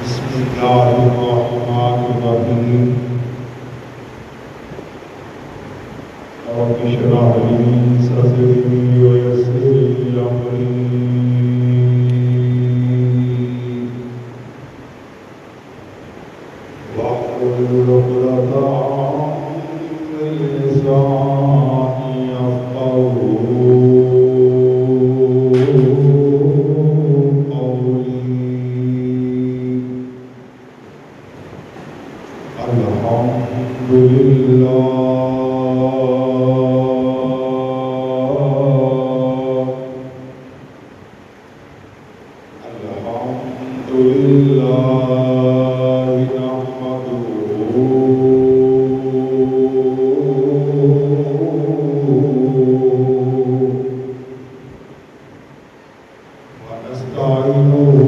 بسم الله الرحمن الرحيم. رب اشرح لي صدري ويسر لي أمري واحلل عقدة من لساني يفقهوا قولي. الحمد لله نحمده ونستعينه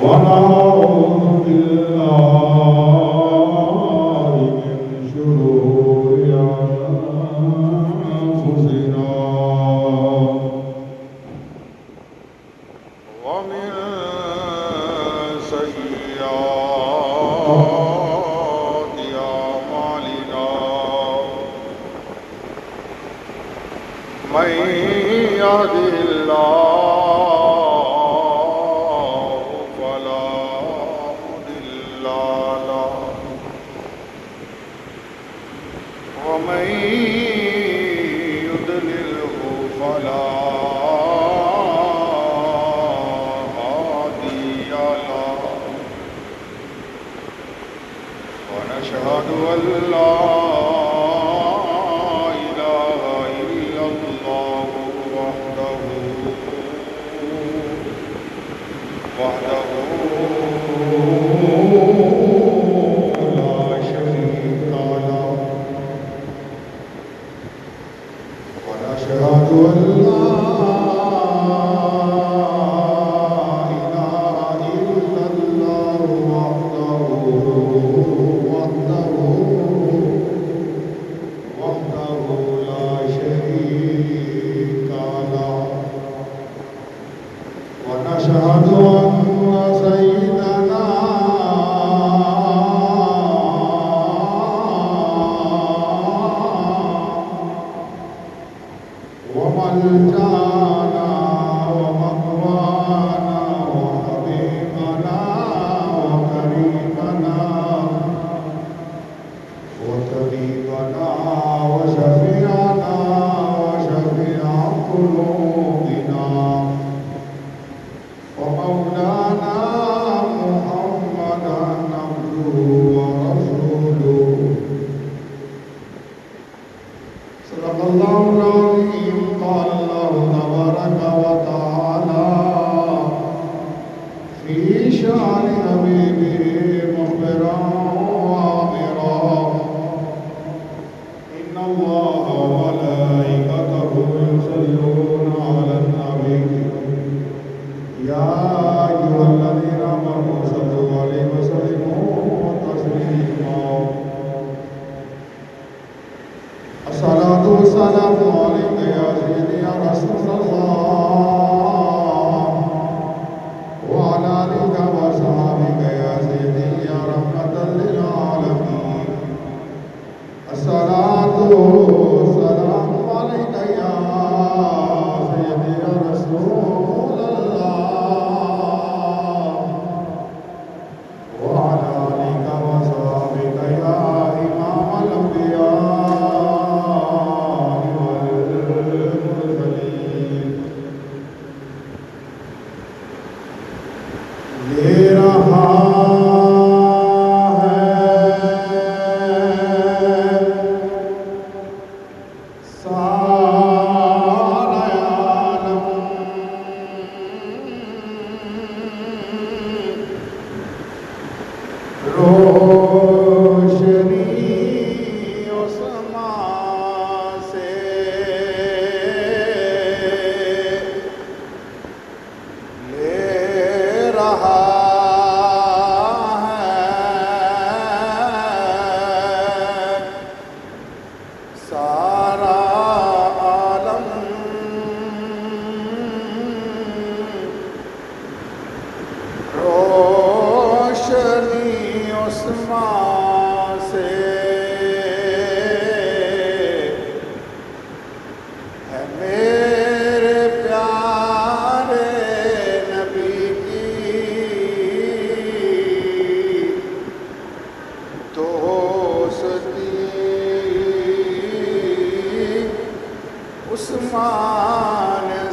ونعوذ بالله من شرور أنفسنا ومن سيئات أعمالنا. من يهده الله فلا مضل له ومن يضلله فلا هادي له. ونشهد أن لا إله إلا الله وحده لا شريك له. ونشهد أن لا إله إلا الله وحده لا شريك له. ونشهد أن سيدنا وملجانا ومأوانا وحبيبنا وكريمنا وطبيبنا وشفيعنا وشفيع قلوبنا ومولانا محمدا عبده ورسوله. صدق الله العظيم. قال الله تبارك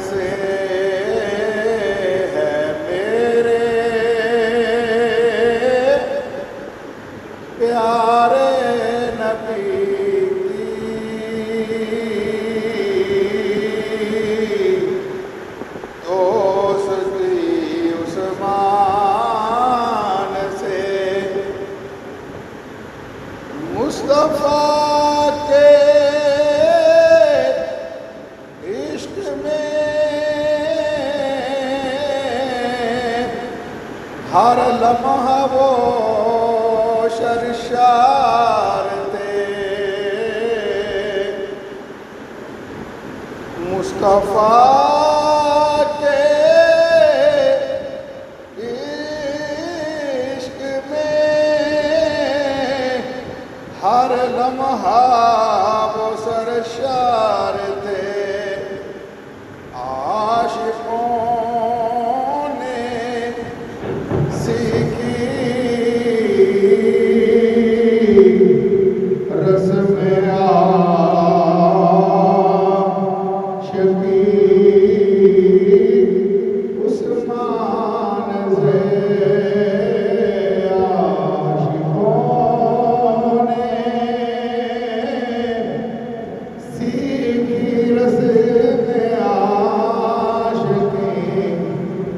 سے ہے میرے پیارے نبی کی دوستی عثمان سے مصطفیٰ کے عشق میں ہر لمحہ وہ سرشار تھے مصطفیٰ کے عشق میں ہر لمحہ وہ سرشار تھے عاشقوں نے سیکھی رسم عاشقی عثمان سے عاشقوں نے سیکھی رسم عاشقی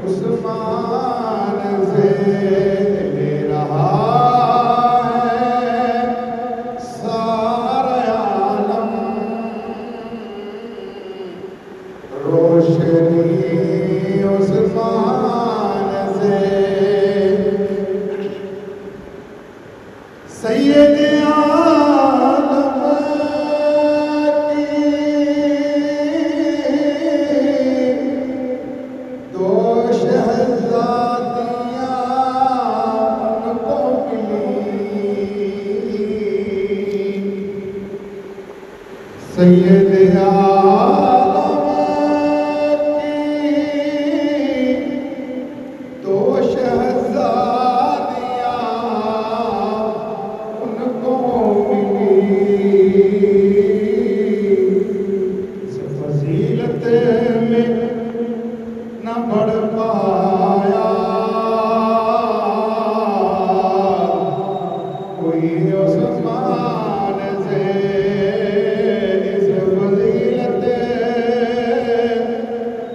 عثمان سے لے رہا روشنی عثمان سے سید عالم کی دو شہزادیاں ان کو ملی سید عالم دو شہزادیاں ان کو ملی اس فضیلت میں نہ بڑھ پایا کوئی عثمان سے اس فضیلت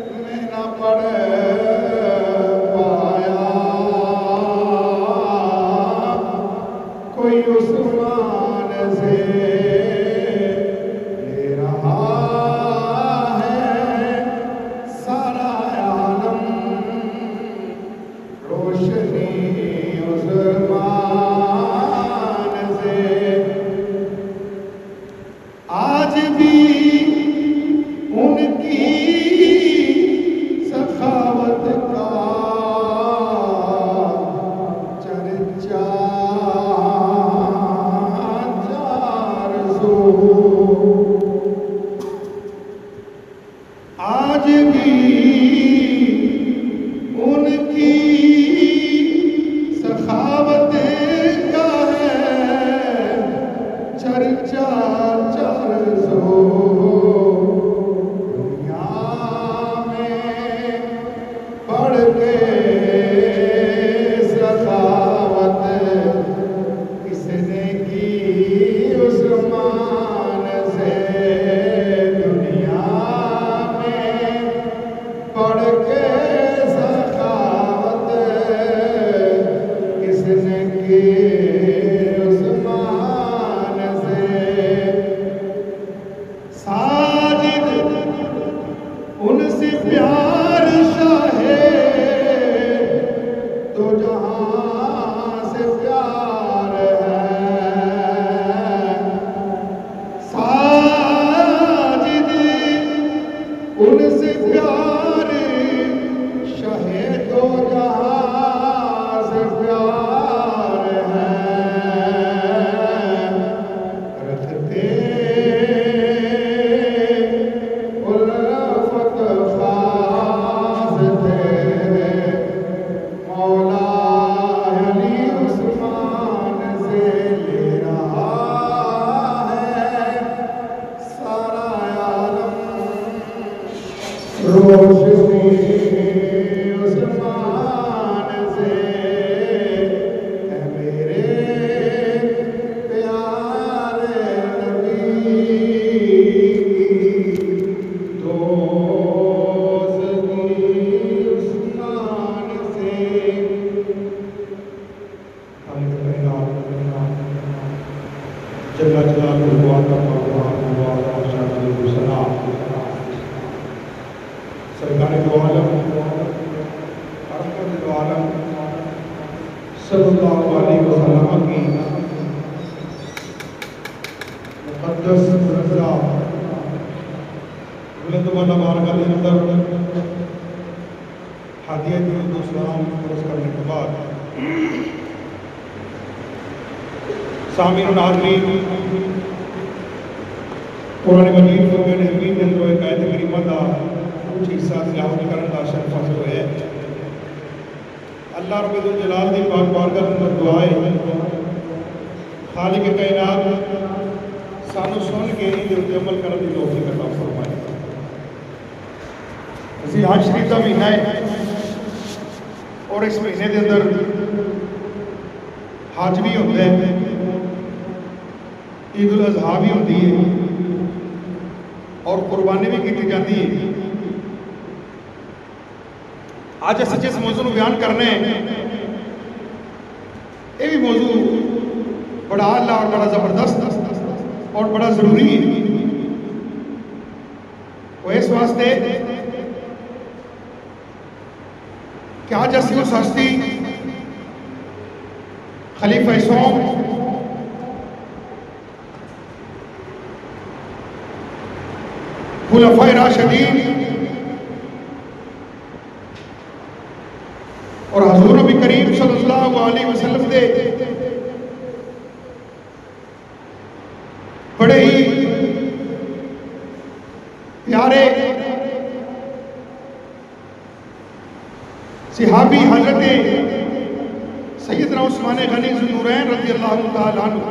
میں نہ بڑھ کوئی عثمان سے لے رہا ہے سارا عالم روشنی عثمان سے آج بھی ان کی سخاوت کا چرچا آج بھی ان کی سخاوت کا ہے چرچا چرسو دنیا میں بڑھ کے سخاوت کس نے کی عثمان سے دنیا میں پڑھ کے سخاوت کس نے کی عثمان سے ساجد ان سے پیار شاہے تو جہاں سے پیار ہے ساجد ان سے پیار شاہے تو جہاں سے پیار ہے رکھتے الفت خاص تھے مولا علی عثمان سے لے رہا ہے سارا عالم روشنی عثمان سے ہے میرے پیارے نبی دوزخی عثمان سے جل جلالہ سرکار دو عالم رحمت دو عالم صلی اللہ علیہ وسلم کی مقدس رضا بلند والا بارگاہ کے اندر ہدیہ درود و سلام پیش کرنے کے بعد سامعین و ناظرین قرآن مجید فرقان حمید کے اندر ایک آیت کریمہ کا کچھ حصہ تلاوت کرنے کا شرف حاصل ہوئے ہے۔ اللہ رب الجلال دی پاک بارگاہ کے اندر دعا ہے خالق کائنات سانو سن کے ان دے عمل کرنے کی توفیق عطا فرمائے۔ اسی حج شریف کا مہینہ ہے اور اس مہینے کے اندر حج بھی ہوتا ہے، عید الاضحیٰ بھی ہوتی ہے اور قربانی بھی کی جاتی ہے۔ آج اس جس موضوع کو بیان کرنے ہیں یہ بھی موضوع بڑا اعلیٰ اور بڑا زبردست اور بڑا ضروری ہے۔ وہ اس واسطے کہ آج اسی اس ہستی خلیفہ سوم خلفائے راشدین اور حضور نبی کریم صلی اللہ علیہ وسلم دے بڑے ہی پیارے صحابی حضرت سیدنا عثمان غنی ذو النورین رضی اللہ تعالیٰ عنہ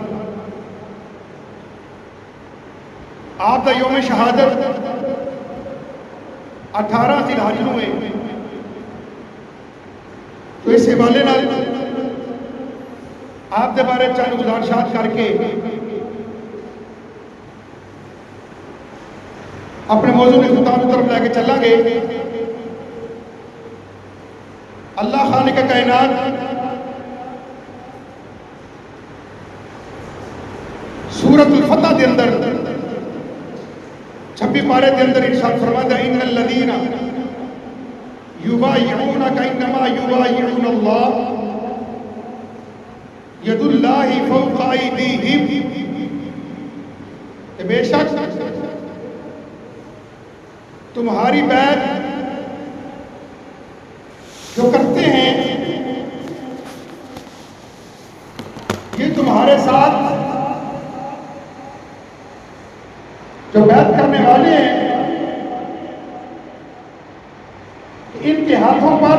آپ دا یوم شہادت 18 ذی الحج نو ہے۔ تو اس حوالے نال آپ دے بارے چند گزارشات کر کے اپنے موضوع کی خطاب کی طرف لے کے چلا گے۔ اللہ خالق کائنات سورۃ الفتح دے اندر 26 پارے دے اندر ارشاد فرماتا ہے ان الذین یبایعونک انما یبایعون اللہ ید اللہ فوق ایدیہم، کہ بے شک تمہاری بیعت جو کرتے ہیں یہ تمہارے ساتھ جو بیعت کرنے والے ہیں ان کے ہاتھوں پر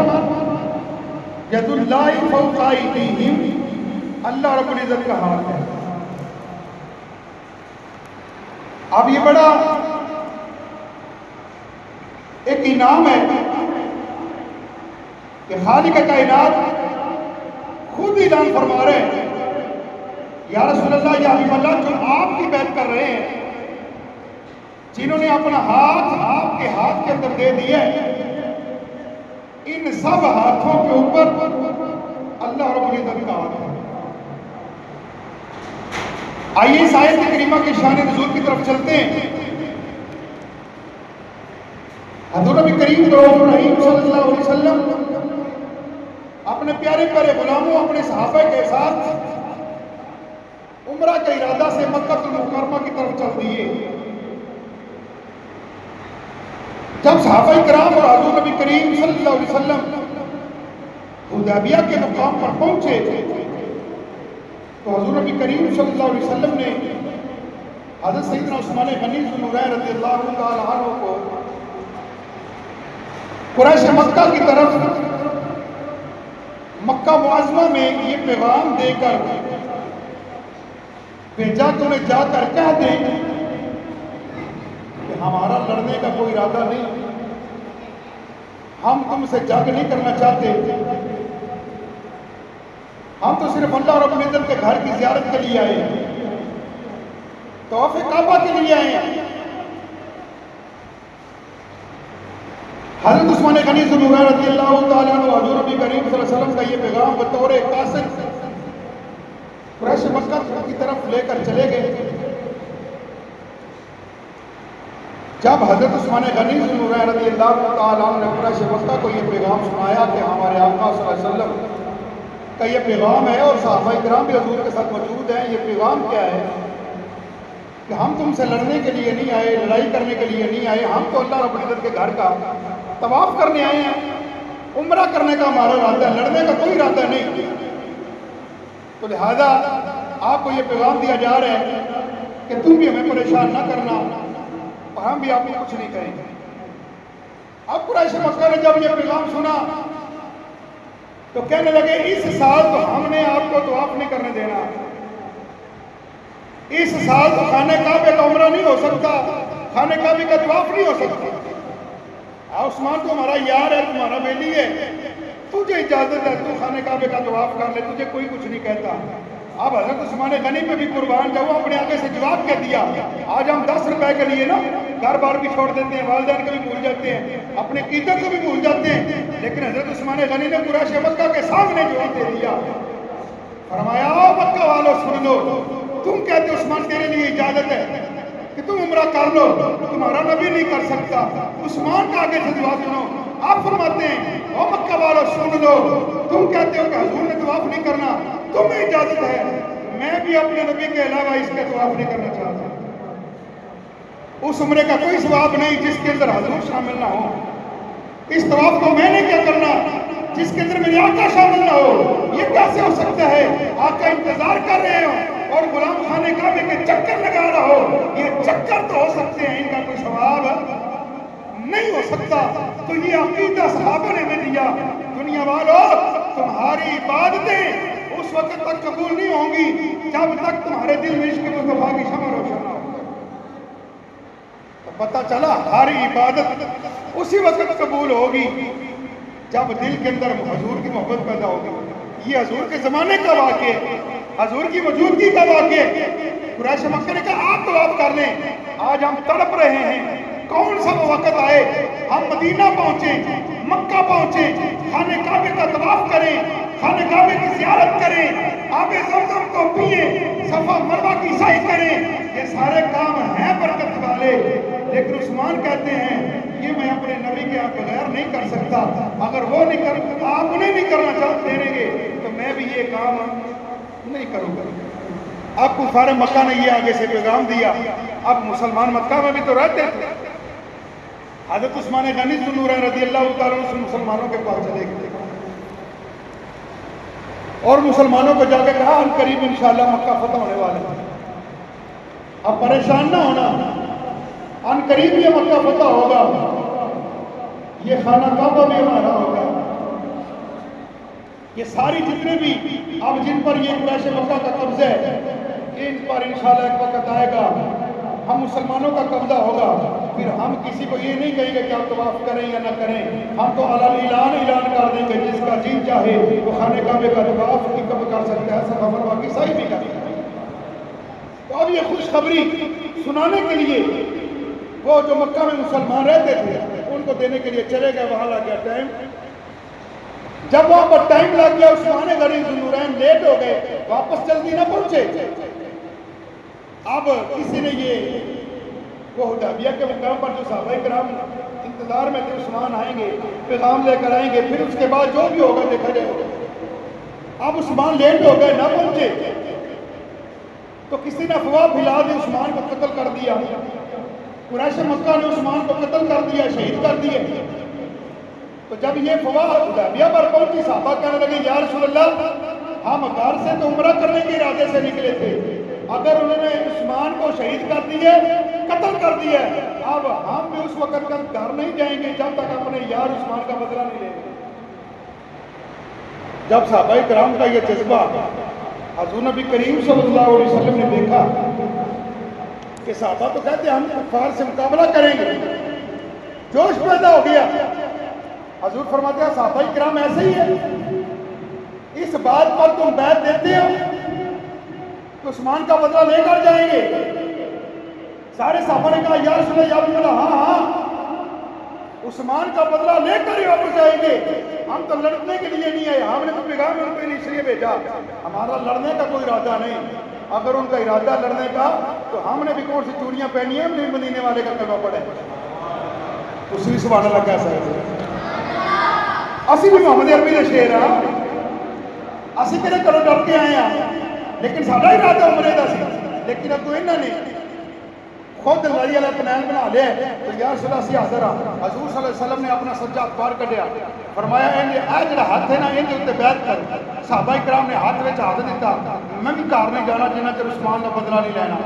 ید اللہ فوق ایدیہم، اللہ رب العزت کا ہاتھ ہے۔ اب یہ بڑا ایک انعام ہے کہ خالق کائنات خود اعلان فرما رہے ہیں یا رسول اللہ یا حبیب اللہ جو آپ کی بیعت کر رہے ہیں، جنہوں نے اپنا ہاتھ آپ کے ہاتھ کے اندر دے دیا ہے، ان سب ہاتھوں کے اوپر اللہ رب العزت کا ہاتھ ہے۔ آئیے اس آیت کریمہ کی شان نزول کی طرف چلتے ہیں۔ حضور نبی کریم صلی اللہ علیہ وسلم اپنے پیارے پیارے غلاموں اپنے صحابہ کے ساتھ عمرہ کے ارادہ سے مکہ المکرمہ کی طرف چل دیے۔ جب صحابہ کرام اور حضور نبی کریم صلی اللہ علیہ وسلم حدیبیہ کے مقام پر پہنچے تو حضور نبی کریم صلی اللہ علیہ وسلم نے حضرت سیدنا عثمان غنی ذو النورین رضی اللہ تعالیٰ عنہ کو قریش مکہ کی طرف مکہ معظمہ میں یہ پیغام دے کر بھیجا کہ انہیں جا کر کہہ دیں کہ ہمارا لڑنے کا کوئی ارادہ نہیں، ہم تم سے جنگ نہیں کرنا چاہتے، ہم تو صرف اللہ رب العزت کے گھر کی زیارت کے لیے آئے ہیں، طواف کعبہ کے لیے آئے ہیں۔ حضرت عثمان غنی ذو النورین رضی اللہ تعالیٰ عنہ حضور نبی کریم صلی اللہ علیہ وسلم کا یہ پیغام بطور قاصد قریش مکہ کی طرف لے کر چلے گئے۔ جب حضرت عثمان غنی ذو النورین رضی اللہ تعالیٰ عنہ نے قریش مکہ کو یہ پیغام سنایا کہ ہمارے آقا صلی اللہ علیہ وسلم کا یہ پیغام ہے اور صحابہ کرام بھی حضور کے ساتھ موجود ہیں، یہ پیغام کیا ہے کہ ہم تم سے لڑنے کے لیے نہیں آئے، لڑائی کرنے کے لیے نہیں آئے، ہم تو اللہ رب العزت کے گھر کا طواف کرنے آئے ہیں، عمرہ کرنے کا ہمارا ارادہ ہے، لڑنے کا کوئی ارادہ نہیں۔ تو لہذا آپ کو یہ پیغام دیا جا رہا ہے کہ تم بھی ہمیں پریشان نہ کرنا اور ہم بھی آپ کو کچھ نہیں کہیں گے۔ اب قریش مکہ نے جب یہ پیغام سنا تو کہنے لگے اس سال تو ہم نے آپ کو طواف نہیں کرنے دینا، اس سال تو خانہ کعبے کا عمرہ نہیں ہو سکتا، خانہ کعبے کا طواف نہیں ہو سکتا۔ عثمان تو ہمارا یار ہے، تمہارا بیلی ہے، تجھے اجازت ہے، تو خانہ کعبے کا طواف کر لے، تجھے کوئی کچھ نہیں کہتا۔ اب حضرت عثمان غنی پہ بھی قربان جاؤ، اپنے آگے سے جواب کہہ دیا۔ آج ہم 10 روپے کے لیے نا گھر بار بھی چھوڑ دیتے ہیں، والدین کو بھی بھول جاتے ہیں، اپنے عقیدت کو بھی بھول جاتے ہیں، لیکن حضرت عثمان غنی نے قریش مکہ کے سامنے جواب دے دیا۔ فرمایا مکہ والو سن لو، تم کہتے عثمان تیرے لیے اجازت ہے کہ تم عمرہ کر لو، تمہارا نبی نہیں کر سکتا۔ عثمان کا آگے سے جواب سنو، آپ فرماتے ہیں او مکہ والو سن لو، تم کہتے ہو کہ حضور نے طواف نہیں کرنا، تمہیں اجازت ہے، میں بھی اپنے نبی کے علاوہ اس کے طواف نہیں کرنا چاہتا۔ اس عمرے کا کوئی ثواب نہیں جس کے اندر حضور شامل نہ ہو، اس طواف کو میں نے کیا کرنا جس کے اندر میرے آقا شامل نہ ہو۔ یہ کیسے ہو سکتا ہے؟ آقا انتظار کر رہے ہو اور غلام خانے کعبے کے چکر لگا رہا ہو، یہ چکر تو ہو سکتے ہیں، ان کا کوئی ثواب نہیں ہو سکتا۔ تو یہ عقیدہ صحابہ نے ہمیں دیا، دنیا والوں تمہاری عبادتیں اس وقت تک قبول نہیں ہوں گی جب تک تمہارے دل میں عشق مصطفیٰ کی شمع روشن نہ ہو۔ تو پتہ چلا ہماری عبادت اسی وقت قبول ہوگی جب دل کے اندر حضور کی محبت پیدا ہوگی۔ یہ حضور کے زمانے کا واقعہ ہے، حضور کی موجودگی کا واقعہ ہے۔ قریش مکہ نے کہا آپ طواف کر لیں، آج ہم تڑپ رہے ہیں، کون سا وقت آئے ہم مدینہ پہنچیں، مکہ پہنچیں، خانہ کعبے کا طواف کریں، خانہ کعبے کی زیارت کریں، آب زمزم کو پئیں، صفا مروہ کی سعی کریں، یہ سارے کام ہیں برکت والے۔ لیکن عثمان کہتے ہیں یہ میں اپنے نبی کے بغیر نہیں کر سکتا، اگر وہ نہیں کر آپ انہیں نہیں کرنا چاہتے دیں گے تو میں بھی یہ کام نہیں کروں گا۔ اب کفار مکہ نے یہ آگے سے پیغام دیا، اب مسلمان مکہ میں بھی تو رہتے تھے۔ حضرت عثمان غنی ذو النورین رضی اللہ تعالیٰ عنہ مسلمانوں کے پاس چلے گئے اور مسلمانوں کو جا کے کہا ان قریب انشاءاللہ مکہ فتح ہونے والا ہے، اب پریشان نہ ہونا، ان قریب یہ مکہ فتح ہوگا، یہ خانہ کعبہ بھی ہمارا ہوگا، یہ ساری جتنے بھی اب جن پر یہ قریش مکہ کا قبضہ ہے ان پر انشاءاللہ ایک وقت آئے گا ہم مسلمانوں کا قبضہ ہوگا، پھر ہم کسی کو یہ نہیں کہیں گے کہ آپ طواف کریں یا نہ کریں، ہم تو اعلان کر دیں گے جس کا جی چاہے وہ خانہ کعبے کا طواف کب کر سکتا ہے، صفا مروہ کی سعی بھی کر سکتا ہے۔ تو اب یہ خوشخبری سنانے کے لیے وہ جو مکہ میں مسلمان رہتے تھے ان کو دینے کے لیے چلے گئے، وہاں لگ گیا ٹائم۔ جب وہاں پر ٹائم لگ گیا عثمان غنی ذو النورین لیٹ ہو گئے، واپس جلدی نہ پہنچے۔ اب کسی نے یہ وہ حدیبیہ کے مقام پر جو صحابہ کرام انتظار میں تھے عثمان آئیں گے، پیغام لے کر آئیں گے، پھر اس کے بعد جو بھی ہوگا دیکھا جائے گا۔ اب عثمان لیٹ ہو گئے، نہ پہنچے تو کسی نے افواہ پھیلا دی، عثمان کو قتل کر دیا۔ قریش مکہ نے عثمان کو قتل کر دیا، شہید کر دیے۔ تو جب یہ افواہ حدیبیہ پر پہنچی، صحابہ کہنے لگے یا رسول اللہ ہم گھر سے تو عمرہ کرنے کے ارادے سے نکلے تھے، اگر انہوں نے عثمان کو شہید کر دیے، قتل کر دیا، اب ہم بھی اس وقت تک گھر نہیں جائیں گے جب تک اپنے یار عثمان کا بدلہ نہیں لیں گے۔ جب صحابہ کرام کا یہ جذبہ حضور نبی کریم صلی اللہ علیہ وسلم نے دیکھا کہ صحابہ تو کہتے ہیں ہم کفار سے مقابلہ کریں گے، جوش پیدا ہو گیا۔ حضور فرماتے ہیں صحابہ کرام ایسے ہی ہے، اس بات پر تم بیعت دیتے ہو تو عثمان کا بدلہ لے کر جائیں گے؟ سارے صحابہ نے کہا یا رسول اللہ، یا رسول اللہ، ہاں ہاں عثمان کا بدلہ لے کر ہی واپس جائیں گے، ہم تو لڑنے کے لیے نہیں آئے، ہم نے تو پیغام ان کو اس لیے بھیجا، ہمارا لڑنے کا کوئی ارادہ نہیں، اگر ان کا ارادہ لڑنے کا تو ہم نے بھی کون سی چوڑیاں پہنی ہیں، نہیں مدینے والے کا کلمہ پڑھے، اسی سبحان اللہ کیسا ہے، اسی بھی محمد عربی نے شعر ہے، اسی کہنے کرو ڈر کے آئے ہیں، لیکن ساڈا ارادہ عمرے دا سی، لیکن اب تو انہوں نے خود لڑی علیہ پنین بنا لے تو یا رسول اللہ سی حاضر آ، حضور صلی اللہ علیہ وسلم نے اپنا سجاد بار کڈیا، فرمایا اے جڑا ہاتھ ہے نا ان دے اوتے بیعت کر، صحابہ کرام نے ہاتھ وچ ہاتھ دیتا، میں بھی گھر نہیں جانا جنہ چر عثمان کا بدلہ نہیں لینا،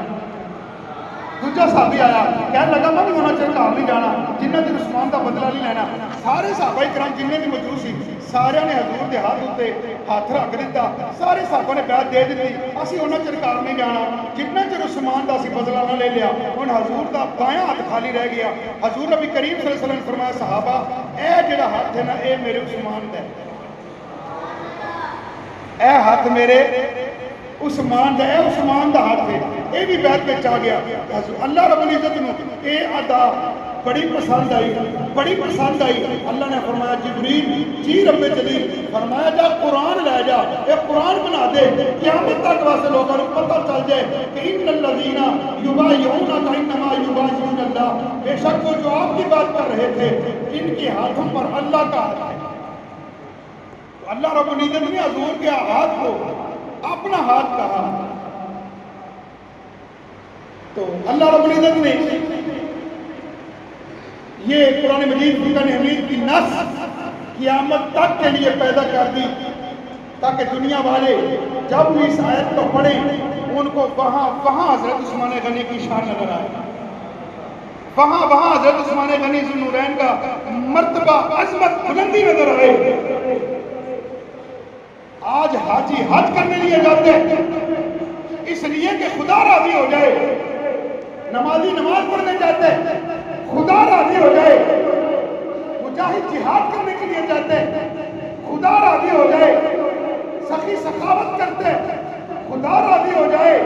دوجا صحابی آیا کہنے لگا میں بھی ہونا چر گھر نہیں جانا جنہ چر عثمان کا بدلہ نہیں لینا، سارے صحابہ کرام جننے بھی موجود سی سارے نے حضور دے ہاتھ اتنے ہاتھ رکھ دیتا، سارے صحابہ نے بیعت دے دیتی، اسی ہونا چر گھر نہیں جانا جنہ چر عثمان کا اسی بدلہ نہ لے لیا، ہن حضور کا بایاں ہاتھ خالی رہ گیا، حضور نبی کریم صلی اللہ علیہ وسلم نے فرمایا صحابہ اے جڑا ہاتھ ہے نا اے میرے عثمان دا ہے، اے ہاتھ میرے عثمان دا، اے عثمان دا ہاتھ ہے، اے بھی بیعت وچ آ گیا، اللہ رب العزت نو اے ادا بڑی پسند آئی، بڑی پسند آئی، اللہ نے فرمایا جبریل جی رب جلیل فرمایا جا قرآن لے جا، اے قرآن بنا دے، قیامت تک واسطے لوگوں کو پتہ چل جائے کہ ان الذین یبایعونک انما یبایعون اللہ، بے شک وہ جو آپ کی بات کر رہے تھے ان کے ہاتھوں پر اللہ کا ہاتھ ہے، تو اللہ رب العزت نے حضور کے ہاتھ کو اپنا ہاتھ کہا، تو اللہ رب العزت نے یہ قرآن مجید فرقان حمید کی نص قیامت تک کے لیے پیدا کر دی تاکہ دنیا والے جب بھی اس آیت کو پڑھیں ان کو وہاں حضرت عثمان غنی کی شان نظر آئے، وہاں حضرت عثمان غنی ذوالنورین کا مرتبہ عظمت بلندی نظر آئے، آج حاجی حج کرنے لیے جاتے ہیں اس لیے کہ خدا راضی ہو جائے، نمازی نماز پڑھنے جاتے ہیں خدا راضی ہو جائے، مجاہد جہاد کرنے کے لیے جاتے ہیں خدا راضی ہو جائے، سخی سخاوت کرتے ہیں خدا راضی ہو جائے،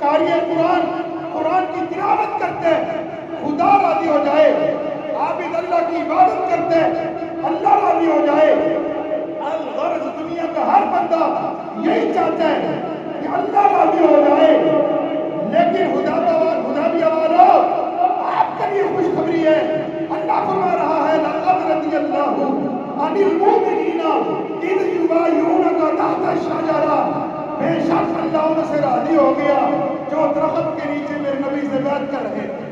قاری قرآن کی تلاوت کرتے ہیں خدا راضی ہو جائے، عابد اللہ کی عبادت کرتے ہیں اللہ راضی ہو جائے، الغرض دنیا کا ہر بندہ یہی چاہتا ہے کہ اللہ راضی ہو جائے، لیکن حدیبیہ والوں آپ کے لیے خوشخبری ہے، اللہ فرما رہا ہے لقد رضی اللہ عن المؤمنین اذ یبایعونک تحت الشجرہ، بے شک اللہ ان سے راضی ہو گیا جو درخت کے نیچے میرے نبی سے بیعت کر رہے تھے،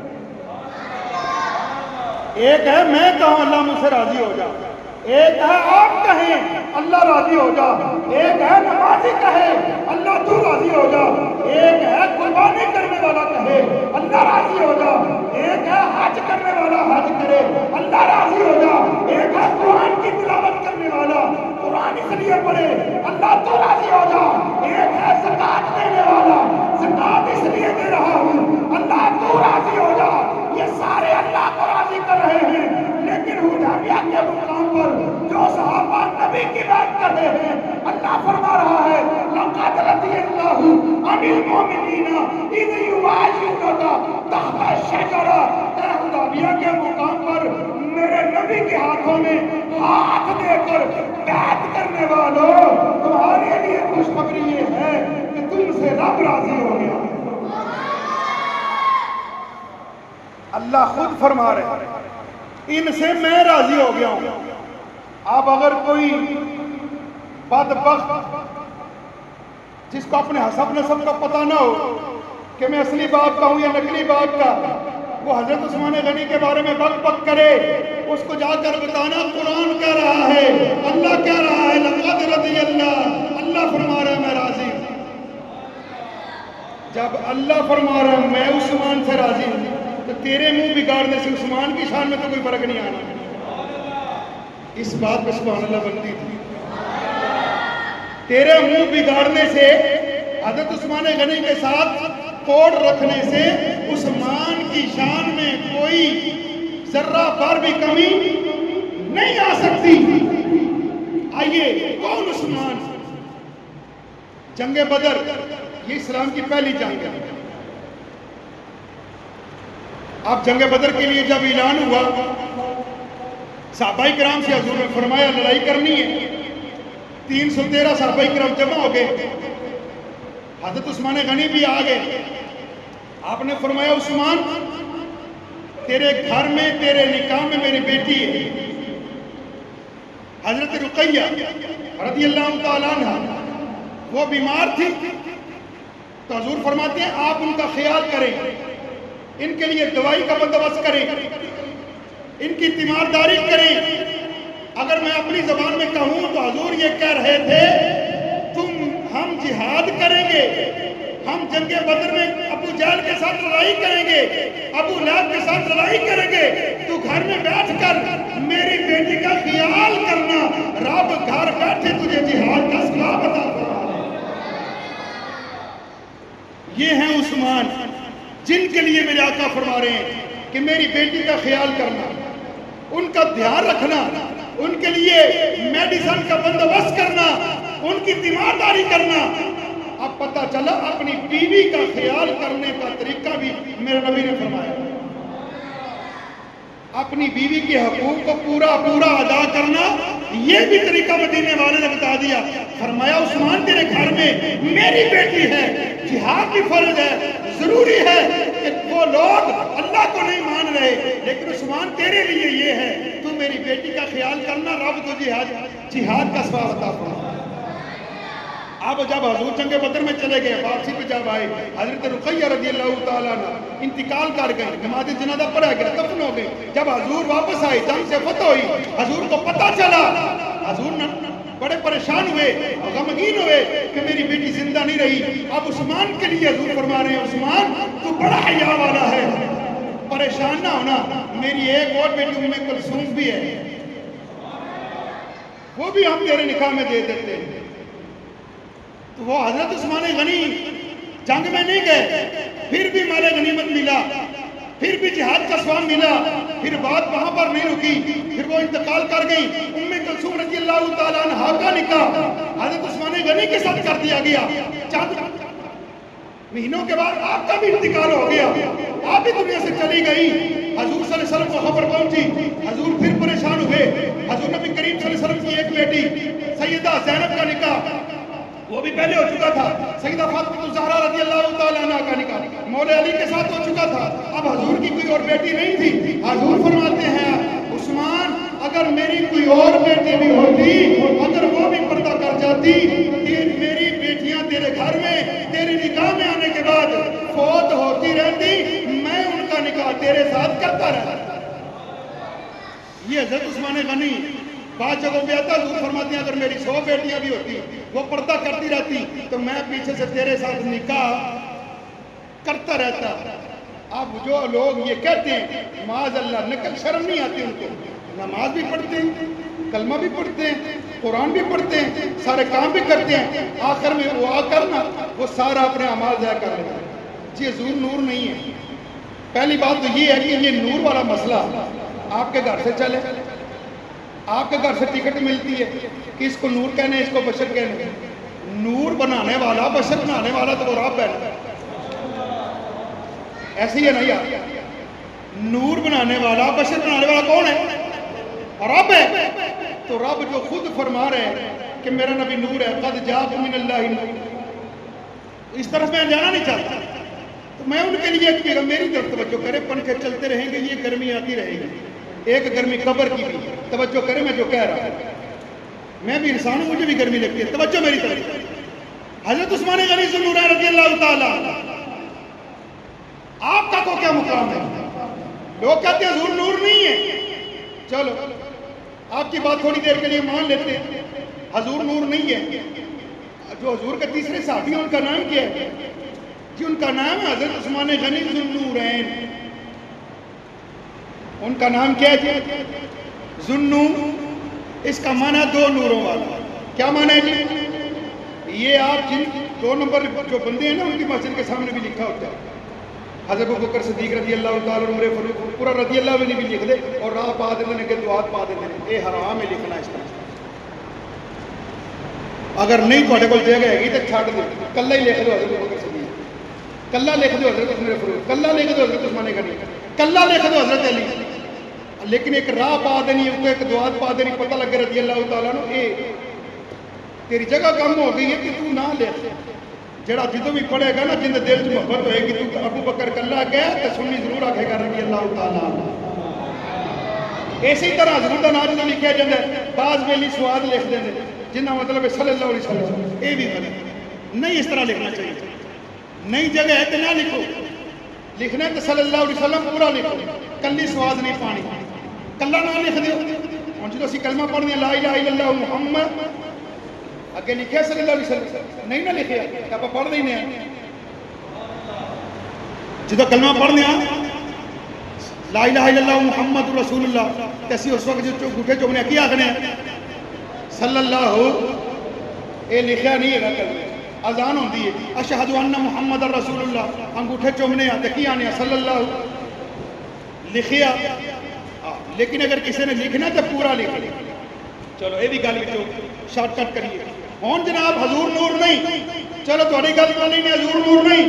ایک ہے میں کہوں اللہ مجھ سے راضی ہو جا، ایک ہے آپ کہیں اللہ راضی ہو جا، ایک ہے نمازی کہے اللہ تو راضی ہو جا، ایک ہے قربانی کرنے والا کہے اللہ راضی ہو جا، ایک ہے حج کرنے والا حج کرے اللہ راضی ہو جا، ایک ہے قرآن کی تلاوت کرنے والا قرآن اس لیے پڑھے اللہ تو راضی ہو جا، ایک ہے زکات دینے والا زکات اس لیے دے رہا ہوں اللہ تو راضی ہو جا، یہ سارے اللہ کو راضی کر رہے ہیں، لیکن حدیبیہ کے مقام پر جو صحابہ نبی کی بات کر رہے ہیں اللہ فرما رہا ہے لقد رضی اللہ عن المؤمنین اذ یبایعونک تحت الشجرہ، اے حدیبیہ کے مقام پر میرے نبی کے ہاتھوں میں ہاتھ دے کر بیعت کرنے والوں تمہارے لیے خوشخبری یہ ہے کہ تم سے رب راضی ہو گیا، اللہ خود فرما رہے ہیں ان سے میں راضی ہو گیا ہوں، اب اگر کوئی بدبخت جس کو اپنے حسب نسب کا پتہ نہ ہو کہ میں اصلی باپ کا ہوں یا نقلی باپ کا، وہ حضرت عثمان غنی کے بارے میں بک بک کرے، اس کو جا کر بتانا قرآن کہہ رہا ہے اللہ کہہ رہا ہے لقد رضی اللہ فرما رہا ہے میں راضی ہوں، جب اللہ فرما رہا ہے میں عثمان سے راضی ہوں تو تیرے منہ بگاڑنے سے عثمان کی شان میں تو کوئی فرق نہیں آنا، اس بات پہ سبحان اللہ بنتی تھی، تیرے منہ بگاڑنے سے حضرت عثمان غنی کے ساتھ توڑ رکھنے سے عثمان کی شان میں کوئی ذرہ پر بھی کمی نہیں آ سکتی۔ جنگ بدر یہ اسلام کی پہلی جنگ ہے. اب جنگ بدر کے لیے جب اعلان ہوا صحابہ کرام سے حضور نے فرمایا لڑائی کرنی ہے. 313 صحابہ کرام جمع ہو گئے. حضرت عثمان غنی بھی آ گئے. آپ نے فرمایا عثمان تیرے گھر میں تیرے نکاح میں میری بیٹی ہے حضرت رقیہ رضی اللہ تعالیٰ عنہ. وہ بیمار تھی تو حضور فرماتے ہیں آپ ان کا خیال کریں, ان کے لیے دوائی کا بندوبست کریں, ان کی تیمارداری کریں. اگر میں اپنی زبان میں کہوں تو حضور یہ کہہ رہے تھے ہم جہاد کریں گے, ہم جنگ بدر میں ابو جہل کے ساتھ لڑائی کریں گے, ابو لہب کے ساتھ لڑائی کریں گے, تو گھر میں بیٹھ کر میری بیٹی کا خیال کرنا, رب گھر بیٹھے تجھے جہاد کا ثواب عطا فرمائے. یہ ہیں عثمان جن کے لیے میرے آقا فرما رہے ہیں کہ میری بیٹی کا خیال کرنا, ان کا دھیان رکھنا, ان کے لیے میڈیسن کا بندوبست کرنا, ان کی تیمارداری کرنا. اب پتہ چلا اپنی بیوی کا خیال کرنے کا طریقہ بھی میرے نبی نے فرمایا. اپنی بیوی کے حقوق کو پورا ادا کرنا یہ بھی طریقہ مدینے والے نے بتا دیا. فرمایا عثمان تیرے گھر میں میری بیٹی ہے, جہاد بھی فرض ہے, ضروری ہے کہ وہ لوگ اللہ کو نہیں مان رہے, لیکن عثمان تیرے لیے یہ ہے تو میری بیٹی کا خیال کرنا, رب تو جہاد کا ثواب عطا فرمائے. اب جب حضور جنگ بدر میں چلے گئے, واپسی پہ جب آئے, حضرت رقیہ رضی اللہ تعالیٰ عنہ انتقال کر گئے, نماز جنازہ پڑھا گیا, دفن ہو گئے. جب حضور واپس آئے, جنگ سے فتح ہوئی, حضور کو پتہ چلا, حضور بڑے پریشان ہوئے, غمگین ہوئے کہ میری بیٹی زندہ نہیں رہی. اب عثمان کے لیے حضور فرما رہے ہیں عثمان تو بڑا حیا والا ہے, پریشان نہ ہونا, میری ایک اور بیٹی ام کلثوم بھی ہے, وہ بھی ہم تیرے نکاح میں دے دیتے ہیں. تو وہ حضرت عثمان غنی جنگ میں نہیں گئے, پھر بھی مال غنیمت ملا, پھر بھی جہاد کا ثواب ملا. پھر بات وہاں پر نہیں رکی, پھر وہ انتقال کر گئی. ام کلثوم رضی اللہ تعالیٰ عنہا کا نکاح حضرت عثمان غنی کے ساتھ کر دیا گیا. چند مہینوں کے بعد آپ کا بھی انتقال ہو گیا, آپ بھی دنیا سے چلی گئی. حضور صلی اللہ علیہ وسلم کو خبر پہنچی, حضور پھر پریشان ہوئے. حضور نبی کریم صلی اللہ علیہ وسلم کی ایک بیٹی سیدہ زینب کا نکاح وہ بھی پہلے ہو چکا تھا, سیدہ فاطمہ الزہرا رضی اللہ تعالیٰ عنہ کا نکاح مولا علی کے ساتھ ہو چکا تھا. اب حضور کی کوئی اور بیٹی نہیں تھی. حضور فرماتے ہیں عثمان اگر میری کوئی اور بیٹی بھی ہوتی, اگر وہ بھی پردہ کر جاتی, میری بیٹیاں تیرے گھر میں تیرے نکاح میں آنے کے بعد فوت ہوتی رہتی, میں ان کا نکاح تیرے ساتھ کرتا رہتا. یہ حضرت عثمان غنی بعض جگہوں پہ آتا, حضور فرماتے ہیں اگر میری 100 بیٹیاں بھی ہوتی, وہ پردہ کرتی رہتی, تو میں پیچھے سے تیرے ساتھ نکاح کرتا رہتا. اب جو لوگ یہ کہتے ہیں معاذ اللہ, نقل شرم نہیں آتی ان کو, نماز بھی پڑھتے ہیں, کلمہ بھی پڑھتے ہیں, قرآن بھی پڑھتے ہیں, سارے کام بھی کرتے ہیں, آخر میں وہ آ کر نا وہ سارا اپنے اعمال ضائع کر لیتے ہیں. جی حضور نور نہیں ہے. پہلی بات تو یہ ہے کہ یہ نور والا مسئلہ آپ کے گھر سے چلے, آپ کے گھر سے ٹکٹ ملتی ہے کہ اس کو نور کہنے, اس کو بشر کہنے. نور بنانے والا, بشر بنانے والا تو وہ رب ہے. ایسے ہی ہے نا یار, نور بنانے والا, بشر بنانے والا کون ہے؟ رب ہے. تو رب جو خود فرما رہے ہیں کہ میرا نبی نور ہے, قد جاءکم من اللہ نور, اس طرف میں جانا نہیں چاہتا. تو میں ان کے لیے میری طرف توجہ کرے, پنکھے چلتے رہیں گے, یہ گرمی آتی رہے گی, ایک گرمی قبر کی بھی, توجہ کرے میں جو کہہ رہا ہوں. میں بھی انسان ہوں, مجھے بھی گرمی لگتی ہے, توجہ میری طرف. حضرت عثمان غنی ذو النورین رضی اللہ تعالیٰ آپ کا کو کیا مقام ہے؟ لوگ کہتے ہیں حضور نور نہیں ہے. چلو آپ کی بات تھوڑی دیر کے لیے مان لیتے ہیں, حضور نور نہیں ہے. جو حضور کے تیسرے صحابی ہیں ان کا نام کیا ہے؟ جی ان کا نام ہے حضرت عثمان غنی ذو النورین. ان کا نام کیا ہے جی؟ ذو-النور. اس کا معنی دو نوروں والا. کیا معنی ہے جی؟ یہ آپ جن 2 نمبر جو بندے ہیں نا ان کی مسجد کے سامنے بھی لکھا ہوتا ہے. حضرت ابوبکر صدیق رضی اللہ تعالیٰ عمر فاروق پورا رضی اللہ عنہ بھی لکھ دے اور راہ پا دینے کے دعات پا دینے. یہ حرام ہے لکھنا اس طرح. اگر نہیں تھوڑے کول جگہ ہے تو چھڈ دو کلا ہی لکھ دو حضرت ابو بکر صدیق کلا لکھ دو حضرت عمر فاروق کلا لکھ دو حضرت عثمان غنی کلا لکھ دو حضرت علی لیکن ایک راہ پا دینی ایک دعا پا دینی پتہ لگے رضی اللہ تعالیٰ عنہ اے تیری جگہ کم ہو گئی ہے کہ تو نہ لکھ جڑا جدوں بھی پڑھے گا نا جن دے دل چ محبت ہوئے گی تو ابو بکر کلا گیا تو سنی ضرور آکھے گا رضی اللہ تعالیٰ عنہ اسی طرح حضور دا نام جدوں لکھیا جاندا ہے بعض ویلی سواد لکھ دیندے جنہ مطلب ہے صلی اللہ علیہ وسلم اے بھی غلط نہیں اس طرح لکھنا چاہیے نئی جگہ ہے تو نہ لکھو لکھنا ہے تو صلی اللہ علیہ وسلم پورا لکھو کلی سواد نہیں پانی کلا نہ لکھ دیو ہن جدوں اسی کلمہ پڑھنے لا الہ الا اللہ محمد اگے لکھیا صلی اللہ علیہ وسلم نہیں نہ لکھیا کہ آپ پڑھ دیں جدوں کلمہ پڑھنے لا الہ الا اللہ محمد رسول اللہ تے اسی اس وقت جو گھٹے چومنے کی آکھنے صلی اللہ اے لکھیا نہیں ہے کلمہ اذان ہوندی ہے اشہد ان محمد رسول اللہ انگوٹھے چومنے تے کی آنے صلی اللہ لکھیا لیکن اگر کسی نے لکھنا تو پورا لکھ لے چلو یہ بھی گل شارٹ کٹ کریے ہوں جناب حضور نور نہیں چلو تھوڑی گل کر لیں حضور نور نہیں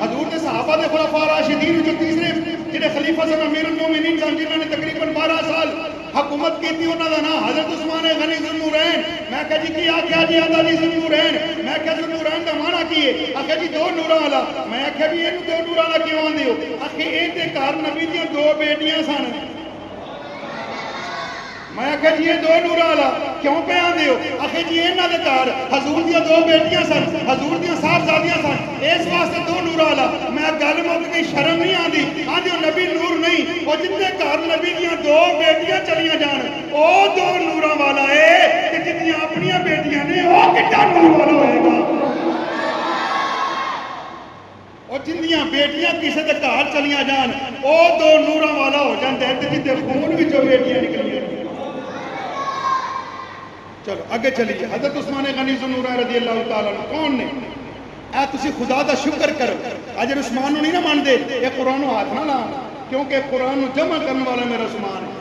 حضور کے صحابہ دے خلفاء راشدین جو تیسرے جڑے خلیفہ سن امیر المومنین سن جنہوں نے تقریباً 12 سال حکومت کی تھی انہوں کا نام حضرت عثمان غنی ذوالنورین میں کہا جی کی آخیا جی آدھا جی ذوالنورین میں کہا ذوالنورین کا مانا کی ہے آخیا جی 2 نوراں والا میں آخیا بھی یہ 2 نوراں والا کیوں آندے ہو آخیا یہ تے گھر نبی دیاں 2 بیٹیاں سن میں آخیا جی یہ 2 نوراں والا کیوں پہ آندے ہو آخیا جی انہاں دے گھر حضور دیاں 2 بیٹیاں سن حضور دیاں صاحبزادیاں سن اس واسطے 2 نوراں والا میں گل مک گئی شرم نہیں آندی آندے نبی نور نہیں او جتنے گھر نبی دیاں 2 بیٹیاں چلیاں جان او 2 نوراں والا ہے تے جتنی اپنیاں بیٹیاں نے او کڈا نور والا ہوئے گا اور جنیاں بیٹیاں کسی دے گھر چلیاں جان او 2 نوراں والا ہو جاندے تے جتے خون وچوں بیٹیاں نکلیاں چلو اگے چلیے حضرت عثمان غنی ذوالنورین رضی اللہ تعالیٰ عنہ کون نے اے تسی خدا دا شکر کرو اجر عثمان نو نہیں نہ مانتے یہ قرآن و ہاتھ نہ لا کیونکہ قرآن نو جمع کرنے والا میرا عثمان ہے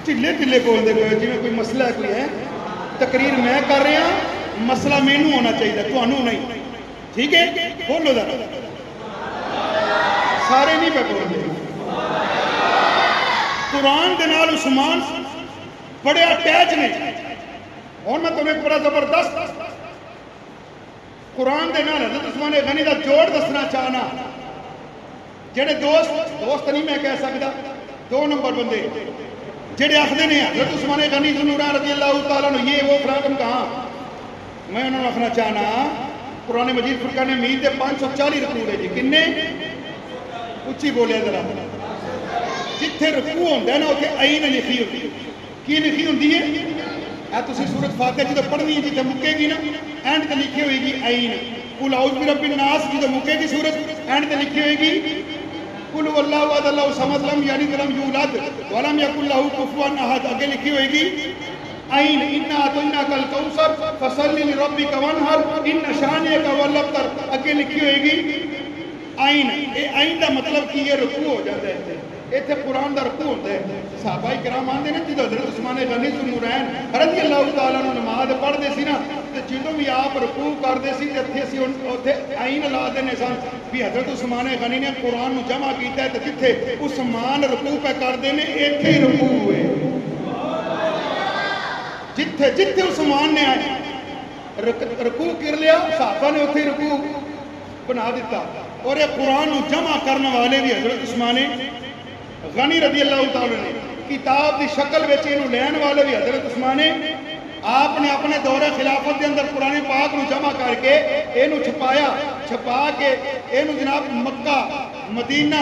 ٹھلے ٹھلے بول دے پے جی کوئی مسئلہ کوئی ہے تقریر میں کر رہا مسئلہ مینوں ہونا چاہیے تانوں نہیں ٹھیک ہے بولو ذرا سارے نہیں پہ بول دے قرآن دے نال عثمان بڑے اٹیچ نے اور میں تمہیں بڑا زبردست قرآن دے نال حضرت عثمان غنی دا جوڑ دسنا چاہنا جڑے دوست نہیں میں کہہ سکتا 2 نمبر بندے جڑے آخدے نے حضرت عثمان غنی ذوالنورین رضی اللہ تعالیٰ عنہ یہ وہ فراغم کہاں میں انہوں نے آخنا چاہنا قرآن مجید فرقان حمید دے 540 رکوع ہے جی کنے اچھی بولے ذرا جتھے رکوع ہوندا ہے نا اوتھے عین لکھی ہوندی ہے کی لکھی ہوندی ہے اے تسی سورۃ فاتحہ جدوں پڑھنی ہے جتھے مکے گی نا اینڈ تے لکھی ہوئے گی عین قل اعوذ برب الناس جدوں مکے گی سورۃ اینڈ تے لکھی ہوئے گی قل هو الله احد الله الصمد لم يلد ولم يولد ولم يكن له كفوا احد اگے لکھی ہوئے گی عین انا اعطیناک الکوثر فصل لربک وانحر ان شانئک هو الابتر اگے لکھی ہوئے گی عین اے عین دا مطلب کی یہ رکوع ہو جاتا ہے ایتھے قرآن دا رکوع ہوتا ہے صحابہ کرام آندے نے جدوں حضرت عثمان غنی ذوالنورین رضی اللہ تعالیٰ عنہ نماز پڑھدے سی نا تے جدوں بھی آپ رکوع کردے سی تے اتھے اسی اوتھے عین لا دینے سن بھی حضرت عثمان غنی نے قرآن نو جمع کیتا ہے تے جتھے عثمان رکوع پہ کردے نے ایتھے ہی رکوع ہوئے جتھے جتھے عثمان نے رکوع کر لیا صحابہ نے اتھے رکوع بنا دیتا اور یہ قرآن نو جمع کرنے والے بھی حضرت عثمان غنی رضی اللہ تعالیٰ نے کتاب دی شکل وچ اینو لین والے بھی حضرت عثمان آپ نے اپنے دور خلافت دے اندر قرآن پاک نو جمع کر کے اینو چھپا کے اینو جناب مکہ مدینہ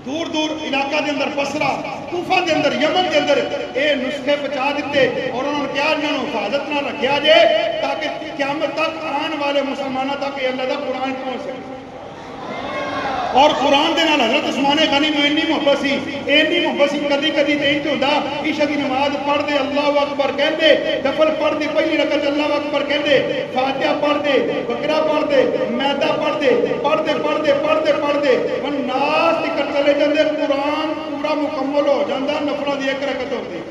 دور دور علاقہ دے اندر بصرہ کوفہ دے اندر یمن دے اندر اے نسخے پہنچا دیتے اور انہوں نے کیا انہوں نے حفاظت نہ رکھیا جے تاکہ قیامت تک آنے والے مسلمانوں تک یہ اللہ دا قرآن پہنچ سکے اور قرآن دے نال حضرت عثمان غنی میں اتنی محبت سی کدی کدی تے انج ہوندا عشاء دی نماز پڑھ دے اللہ اکبر کہندے نفل پڑھ دے پہلی رکعت اللہ اکبر کہندے فاتحہ پڑھ دے بقرہ پڑھ دے مائدہ پڑھ دے والناس تک چلے جاندے قرآن پورا مکمل ہو جاندا نفلاں دی ایک رکعت ہوندی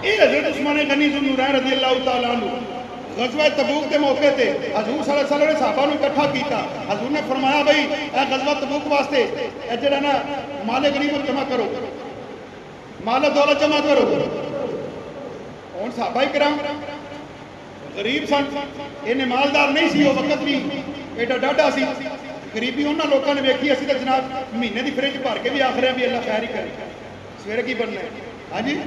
یہ حضرت عثمان غنی ذو النورین رضی اللہ تعالیٰ عنہ غزوہ تبوک کے موقع تے حضور صلی اللہ علیہ وسلم نے صحابہ کو اکٹھا کیتا. حضور نے فرمایا بھائی اے غزوہ تبوک واسطے اے جڑا نا مال غنیمت جمع کرو، مال دولت جمع کرو. ہن صحابہ کرام غریب سن، انہیں مالدار نہیں سی، وہ وقت بھی ایڈا ڈاڈا سی. غریبی انہاں لوکاں نے ویکھی، اسی تے جناب مہینے دی فریج بھر کے بھی آخر ہیں بھی اللہ خیر ہی کرے، سویرے کی بننا ہے. ہاں جی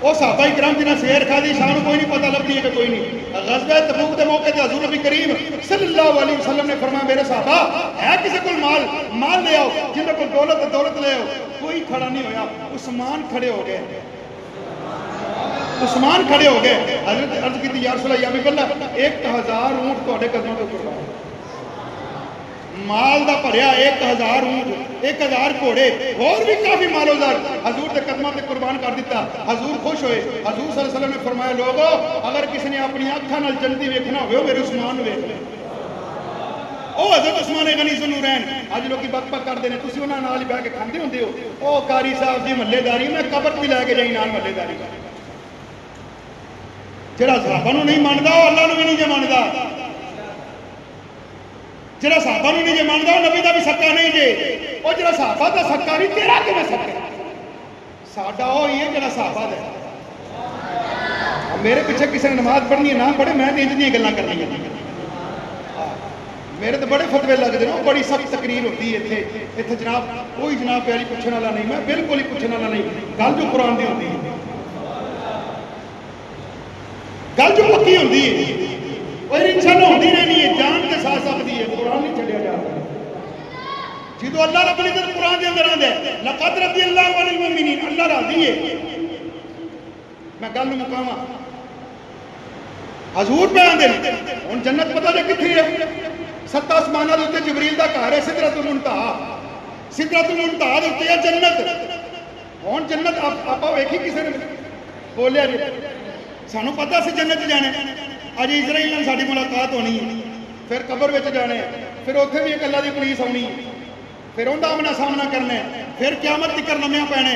وہ صحابہ کرام جنہیں سیر کھا دی شان کوئی نہیں پتہ لگتی ہے کہ کوئی نہیں. غزوہ تبوک کے موقع تے حضور نبی کریم صلی اللہ علیہ وسلم نے فرمایا میرے صحابہ ہے کسی کو مال لے آؤ، جن کو دولت لے آؤ. کوئی کھڑا نہیں ہویا. عثمان کھڑے ہو گئے، عثمان کھڑے ہو گئے. حضرت عرض کی یا رسول اللہ یا حبیب اللہ 1000 اونٹ تہاڈے قدموں تے قربان، مال دا بھریا 1000 اونٹ 1000 گھوڑے اور بھی کافی مال و زر حضور کے قدموں تے قربان کر دیتا. حضور خوش ہوئے. حضور صلی اللہ علیہ وسلم نے فرمایا لوگو اگر کسی نے اپنی اکھاں نال جنتی ویکھنا ہوئے میرے عثمان ویکھ لے. او حضرت عثمان غنی ذو النورین اج لوکی بک بک کردے نے، تسی انہاں نال ہی بیٹھ کے کھاندے ہوندے ہو. او قاری صاحب دی محلے داری میں قبر تے لے کے جائی نال محلے داری کر. جڑا صحابہ نو نہیں مندا او اللہ نو بھی نہیں جے مندا. جڑا صحابہ نو نہیں جے مندا او نبی دا بھی سکا نہیں جے. او جڑا صحابہ دا سکا نہیں تیرا کیویں سکا؟ ساڈا او ہی ہے جڑا صحابہ دا. میرے پیچھے کسی نے نماز پڑھنی ہے نہ پڑھے، میں تے انج دیاں گلاں کرنی ہیں. میرے تو بڑے فتوے لگتے ہیں، بڑی سخت تقریر ہوتی ہے اتنے جناب کوئی جناب پیاری پوچھنے والا نہیں، میں بالکل ہی پوچھنے والا نہیں. گل جو قرآن کی ہوتی ہے، گل جو پکی ہوتی ہے وہ انشاءاللہ ہوتی رہنی ہے، جان کے ساتھ سکتی ہے. قرآن نہیں چھڈیا جاتا. جدو اللہ رب العزت قرآن کے اندر آتا ہے لقد رضی اللہ عن المؤمنین، اللہ راضی ہے. میں گل مکاواں حضور پہ آندے ہن جنت پتہ جے کتھے ہے؟ 7 آسماناں دے اوتے جبریل دا گھر ہے سدرۃ المنتہا. سدرۃ المنتہا دے اوتے ہے جنت. ہن جنت آپا ویکھی کسے نے بولیا جی سانو پتہ سی جنت جانے. اج اسرائیل نال ساڈی ملاقات ہونی ہے، پھر قبر وچ جانے، پھر اوتھے بھی ایک اللہ دی پولیس آونی ہے، پھر اوندا آمنا سامنا کرنا ہے، پھر قیامت تکر لمیاں پینے.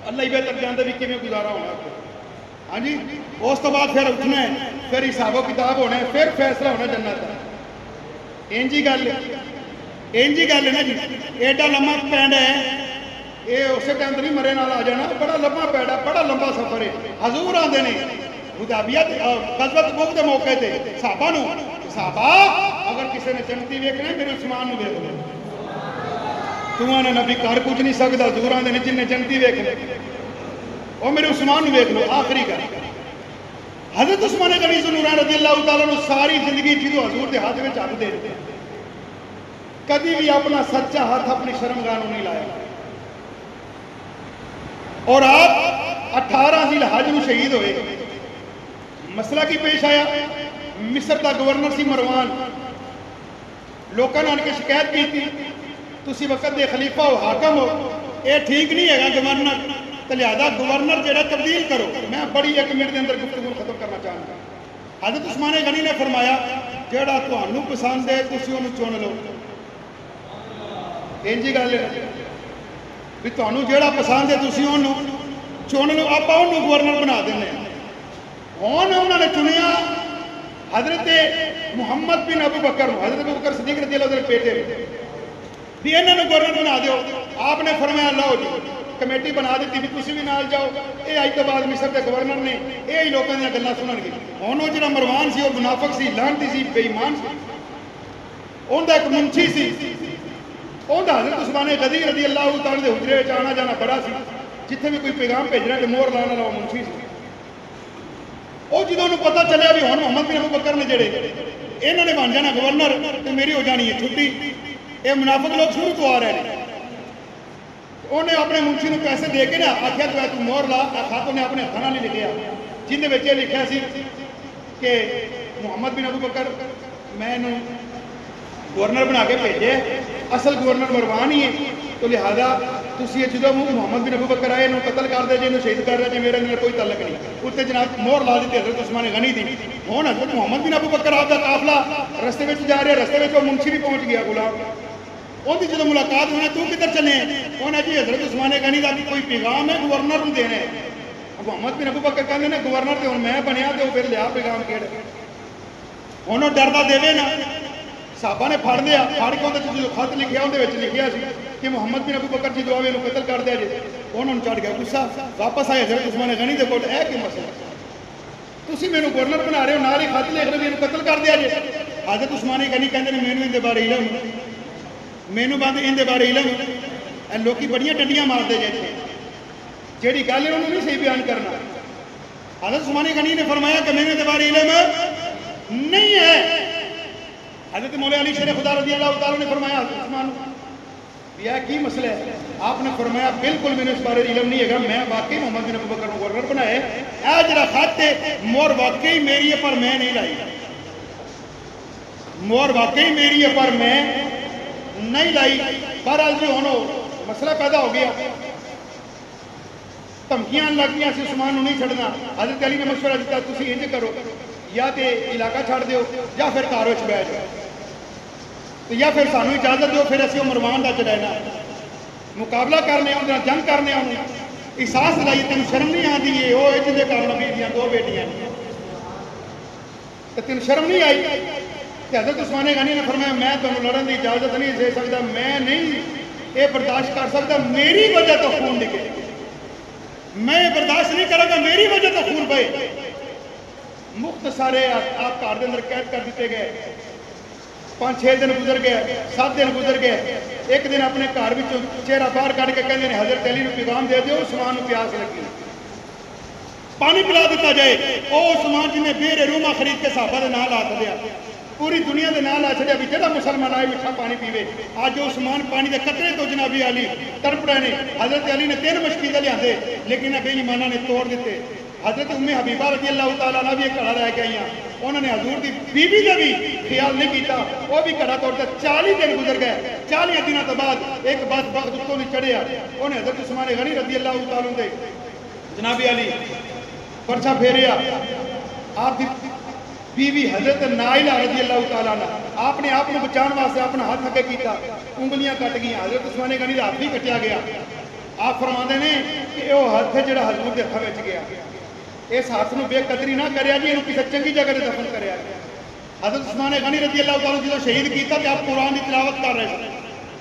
اللہ ہی بہتر جاندا بھی کیویں گزارا ہونا. ہاں جی اس تو بعد پھر اٹھنا ہے، پھر حساب و کتاب ہونا ہے، پھر فیصلہ ہونا جنت کا. انجی گل ہے نا جی. ایڈا لمبا پینڈ ہے، یہ اسے ٹائم نہیں مرے نال آ جانا. بڑا لمبا پینڈ ہے، بڑا لمبا سفر ہے. حضور آتے ہیں حدیبیہ غزوہ تبوک کے موقع تے صحابہ نو، صحابہ اگر کسی نے جنتی ویکھنا میرے عثمان نو ویکھ لو. تو نے نبی کر کچھ نہیں سکتا. حضور آتے ہیں جن نے جنتی ویکھنا وہ میرے عثمان نو ویکھ لو. آخری گل حضرت عثمان غنی ذو النورین رضی اللہ تعالیٰ عنہ ساری زندگی جدو حضور کے ہاتھ میں ہاتھ دے دیتے کدی بھی اپنا سچا ہاتھ اپنی شرمگاہ نہیں لایا. اور آپ 18 ذی الحج میں شہید ہوئے. مسئلہ کی پیش آیا، مصر کا گورنر سی مروان، لوگوں نے آن کے شکایت کی تھی تسی وقت دے خلیفہ ہو، حاکم ہو، یہ ٹھیک نہیں ہے گورنر، تو لہذا گورنر جڑا تبدیل کرو. میں بڑی 1 منٹ کے اندر گفتگو ختم کرنا چاہوں گا. حضرت عثمان غنی نے فرمایا جڑا تانوں پسند ہے تسی اونوں چن لو. انجی گل ہے بھی تانوں جڑا پسند ہے تسی اونوں چن لو. آپ اونوں گورنر بنا دینے. ہن انہوں نے چنیا حضرت محمد بن ابو بکر، حضرت ابو بکر صدیق رضی اللہ عنہ بیٹے بھی انہوں نے گورنر بنا دیو. آپ نے فرمایا لو جی کمیٹی بنا دیتی بھی تسی بھی نال جاؤ. یہ آج تو بعد مصر کے گورنر نے یہی لوگوں دیا گلاں سنن گے. ہن وہ جڑا مروان سی وہ منافق سی، لعنتی سی، بے ایمان سی. اوندا ایک منشی سی، اوندا حضرت عثمان غنی رضی اللہ تعالی دے حجرے وچ آنا جانا بڑا سی. جتھے بھی کوئی پیغام بھیجنا کہ مہر لانا والا منشی سی. وہ جدوں پتہ چلیا بھی ہن محمد بن ابو بکر نے جڑے انہوں نے بن جانا گورنر تو میری ہو جانی ہے چھٹی. یہ منافق لوگ شروع تو آ رہے ہیں. انہیں اپنے منشی کو پیسے دے کے نا آخیا تو مہر لا. خاتون نے اپنے ہاتھوں نہیں لکھیا جن میں یہ لکھا سی کہ محمد بن ابو بکر میں گورنر بنا کے بھیجے، اصل گورنر مروان ہی ہے، تو لہذا تسی جدو محمد بن ابو بکر آئے قتل کر دے جی، شہید کر رہے جی، میرے اندر کوئی تعلق نہیں. اتنے جناب مہر لا دیتے حضرت عثمان غنی دی. ہوں حضرت محمد بن ابو بکر آپ کا قافلہ رستے میں جا رہے، رستے میں وہ منشی بھی پہنچ گیا غلام. وہ جدو ملاقات ہونا تو کدھر چلے؟ انہیں جی حضرت عثمان غنی کا کوئی پیغام ہے گورنر کو دینا ہے. محمد بن ابو بکر کہتے ہیں گورنر تو ہوں میں بنیا تو پھر لیا پیغام کیڑ انہوں ڈردا دے نا صحابہ نے پھڑ لیا پھڑ کے اندر جو خط لکھیا اندر لکھیا سی کہ محمد بن ابو بکر جی دعا میں قتل کر دیا جی انہوں نے چڑھ گیا غصہ واپس آئے حضرت عثمان غنی دے کول اے کی مسئلہ تسی مینوں گورنر بنا رہے ہو نال ہی خط لکھ رہے ہو قتل کر دیا جی حضرت عثمان غنی کہندے نے مینوں اندے بارے علم مینوں بند اندے بارے علم اے لوکی بڑیاں ڈنڈیاں مارتے جے جیڑی گل ہے انہوں نہیں صحیح بیان کرنا حضرت عثمان غنی نے فرمایا کہ میرے بارے علم نہیں ہے حضرت مولا علی شیر خدا رضی اللہ تعالیٰ نے فرمایا حضرت عثمان یہ کی مسئلہ ہے آپ نے فرمایا بالکل میں نے اس بارے علم نہیں ہے میں واقعی محمد بن ابو بکر کو گورنر بنائے اے جڑا خط ہے مور واقعی میری ہے پر میں نہیں لائی مور واقعی میری ہے پر میں نہیں لائی بہرحال جی ہوں مسئلہ پیدا ہو گیا دھمکیاں لگ گیا عثمان نہیں چھڑنا حضرت علی نے مشورہ دیتا تسی انج کرو یا تے علاقہ چھڑ دیو یا پھر کار وچ بیٹھ جاؤ تو یا پھر سانو اجازت دیو پھر اسی مروان دا چڑھنا مقابلہ کرنے آؤں جنگ کرنے آؤں احساس لائی تین شرم نہیں آتی ہے وہ جن کے کارن نبی دیاں دو بیٹیاں تو تین شرم نہیں آئی کہ حضرت عثمان غنی نے فرمایا میں تمہیں لڑن کی اجازت نہیں دے سکتا میں نہیں یہ برداشت کر سکتا میری وجہ تو خون نکلے میں یہ برداشت نہیں کروں گا میری وجہ تو خون پے مختصر آپ گھر کے اندر قید کر دیتے گئے 5-6 دن گزر گئے 7 دن گزر گئے ایک دن اپنے گھر چہرہ باہر کر کے کہتے ہیں حضرت علی نے پیغام دے دیو عثمان پیاس لگی پانی پلا دیتا جائے وہ عثمان جی نے بیر روما خرید کے صحابہ دے نال ہاتھ دیا پوری دنیا دے نال آ چڑیا بھی جہاں مسلمان آئے میٹھا پانی پیوے آج عثمان پانی دے قطرے تو جناب علی تڑپ رہے ہیں حضرت علی نے 3 مشکیزیں لیا لیکن بے ایمانہ نے توڑ دیتے حضرت ام حبیبہ رضی اللہ تعالیٰ عنہ بھی ایک گھڑا لے کے آئی ہیں انہوں نے حضور کی بیوی کا بھی خیال نہیں کیتا وہ بھی گھڑا توڑتا 40 دن گزر گئے 40 دنوں کے بعد ایک بات وقت اتوں نہیں چڑھیا انہیں حضرت عثمان غنی رضی اللہ تعالیٰ عنہ جناب علی پرچا پھیریا آپ کی بیوی حضرت نائلہ رضی اللہ تعالیٰ عنہ آپ نے آپ کو بچان واسطے اپنا ہاتھ اگے کیتا انگلیاں کٹ گئی حضرت عثمان غنی کا ہاتھ بھی کٹیا گیا آپ فرماندے نے کہ وہ ہاتھ جڑا حضور کے ہاتھ وچ گیا اس ہاتھ نو بے قدری نہ کریا جی کسی چنگی جگہ تے دفن کریا حضرت عثمان غنی رضی اللہ تعالیٰ عنہ جدوں شہید کیتا کہ آپ قرآن کی تلاوت کر رہے تھے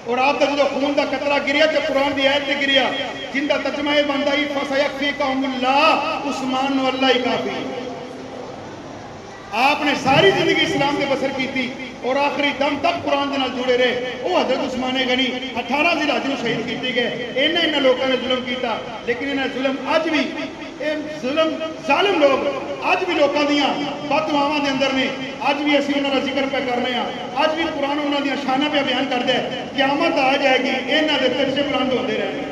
اور آپ کا جو خون کا قطرہ گریا تو قرآن کی آیت تے گریا جن کا ترجمہ یہ بنتا ہے فَسَيَكْفِيكَهُمُ اللَّهُ عثمان و اللہ کافی آپ نے ساری زندگی اسلام کے بسر کی تھی اور آخری دم تک قرآن کے نال جڑے رہے وہ حضرت عثمان غنی 18 ذی الحجہ نوں شہید کیتے گئے انہاں لوگوں نے ظلم کیتا لیکن انہاں ظلم اج بھی ظلم ظالم لوگ اج بھی لوگوں دیاں بددعاواں دے اندر نے اج بھی اسی انہاں دا ذکر پہ کرنے ہاں اج بھی قرآن انہاں دیاں شاناں پہ بیان کردا ہے قیامت آ جائے گی انہاں دے ترشے بلند ہوندے رہنے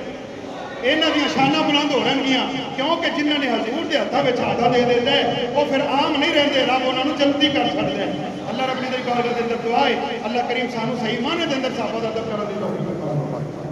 انہاں دیاں شاناں بلند ہو رہنگیاں کیونکہ جنہاں نے حضور دے ہتھاں وچ ہاتھ دے دیتا ہے وہ پھر عام نہیں رہندے رب انہاں نوں جنتی کر چھڈدا ہے اللہ رب دی بارگاہ دے اندر دعا ہے اللہ کریم سانو صحیح معنی دے اندر صحابہ دا ادب کرن دی توفیق عطا فرمائے